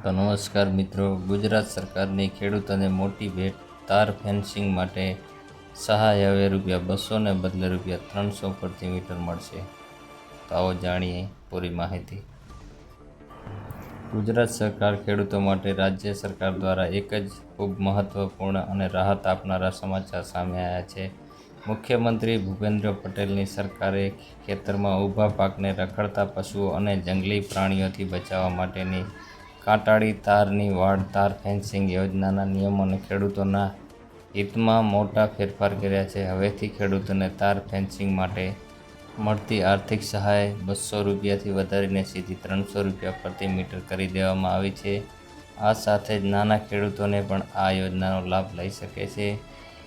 તો નમસ્કાર મિત્રો, ગુજરાત સરકારની ખેડૂતોને મોટી ભેટ. તાર ફેન્સિંગ માટે સહાય હવે ₹200 ને બદલે ₹300 પ્રતિ મીટર મળશે. તો આવો જાણીએ પૂરી માહિતી. ગુજરાત સરકાર ખેડૂતો માટે રાજ્ય સરકાર દ્વારા એક જ ખૂબ મહત્વપૂર્ણ અને રાહત આપનારા સમાચાર સામે આવ્યા છે. મુખ્યમંત્રી ભૂપેન્દ્ર પટેલની સરકારે ખેતરમાં ઊભા પાકને રખડતા પશુઓ અને જંગલી પ્રાણીઓથી બચાવવા માટેની કાંટાળી તારની વાડ તાર ફેન્સિંગ યોજનાના નિયમોને ખેડૂતોના હિતમાં મોટા ફેરફાર કર્યા છે. હવેથી ખેડૂતોને તાર ફેન્સિંગ માટે મળતી આર્થિક સહાય ₹200થી વધારીને સીધી ₹300 પ્રતિ મીટર કરી દેવામાં આવી છે. આ સાથે જ નાના ખેડૂતોને પણ આ યોજનાનો લાભ લઈ શકે છે.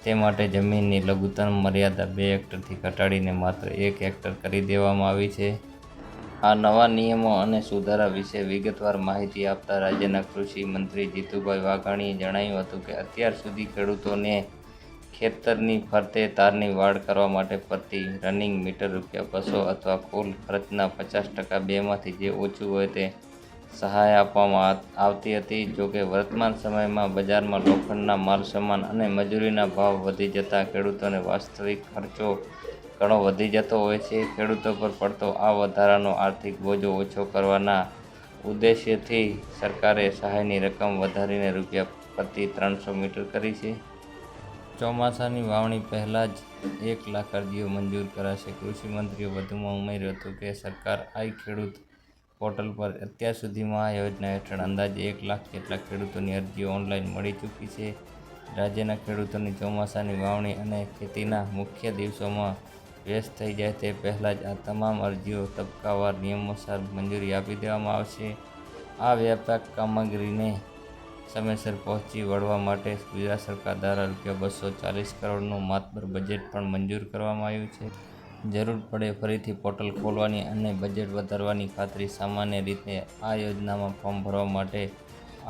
તે માટે જમીનની લઘુત્તમ મર્યાદા 2 હેક્ટરથી ઘટાડીને માત્ર 1 હેક્ટર કરી દેવામાં આવી છે. આ નવા નિયમો અને સુધારા વિશે વિગતવાર માહિતી આપતા રાજ્યના કૃષિ મંત્રી જીતુભાઈ વાઘાણીએ જણાવ્યું હતું કે અત્યાર સુધી ખેડૂતોને ખેતરની ફરતે તારની વાડ કરવા માટે પ્રતિ રનિંગ મીટર ₹200 અથવા કુલ ખર્ચના 50% બેમાંથી જે ઓછું હોય તે સહાય આપવામાં આવતી હતી. જોકે વર્તમાન સમયમાં બજારમાં લોખંડના માલસામાન અને મજૂરીના ભાવ વધી જતાં ખેડૂતોને વાસ્તવિક ખર્ચો ઘણો વધી જતો હોય છે. ખેડૂતો પર પડતો આ વધારાનો આર્થિક બોજો ઓછો કરવાના ઉદ્દેશ્યથી સરકારે સહાયની રકમ વધારીને પ્રતિ ₹300 મીટર કરી છે. ચોમાસાની વાવણી પહેલાં જ 1 લાખ અરજીઓ મંજૂર કરાશે. કૃષિમંત્રીએ વધુમાં ઉમેર્યું હતું કે સરકાર આઈ ખેડૂત પોર્ટલ પર અત્યાર સુધીમાં આ યોજના હેઠળ અંદાજે 1 લાખ જેટલા ખેડૂતોની અરજીઓ ઓનલાઈન મળી ચૂકી છે. રાજ્યના ખેડૂતોની ચોમાસાની વાવણી અને ખેતીના મુખ્ય દિવસોમાં વ્યસ્ત થઈ જાય તે પહેલાં જ આ તમામ અરજીઓ તબક્કાવાર નિયમોસર મંજૂરી આપી દેવામાં આવશે. આ વ્યાપક કામગીરીને સમયસર પહોંચી વળવા માટે ગુજરાત સરકાર દ્વારા ₹240 કરોડનું માતબર બજેટ પણ મંજૂર કરવામાં આવ્યું છે. જરૂર પડે ફરીથી પોર્ટલ ખોલવાની અને બજેટ વધારવાની ખાતરી. સામાન્ય રીતે આ યોજનામાં ફોર્મ ભરવા માટે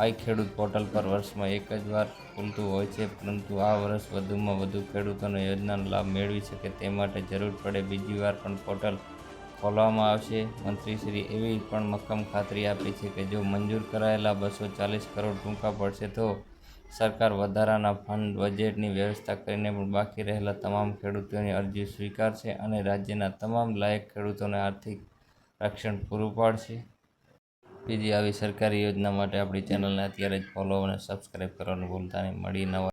આઈ ખેડૂત પોર્ટલ પર વર્ષમાં એક જ વાર ખુલતું હોય છે, પરંતુ આ વર્ષ વધુમાં વધુ ખેડૂતોને યોજનાનો લાભ મેળવી શકે તે માટે જરૂર પડે બીજી વાર પણ પોર્ટલ ખોલવામાં આવશે. મંત્રીશ્રીએ એવી પણ મક્કમ ખાતરી આપી છે કે જો મંજૂર કરાયેલા ₹240 કરોડ ટૂંકા પડશે તો સરકાર વધારાના ફંડ બજેટની વ્યવસ્થા કરીને પણ બાકી રહેલા તમામ ખેડૂતોની અરજીઓ સ્વીકારશે અને રાજ્યના તમામ લાયક ખેડૂતોને આર્થિક રક્ષણ પૂરું પાડશે. બીજી આવી સરકારી યોજના માટે આપણી ચેનલને અત્યારે જ ફોલો અને સબસ્ક્રાઈબ કરવાનું ભૂલતા નહીં. મળી નવા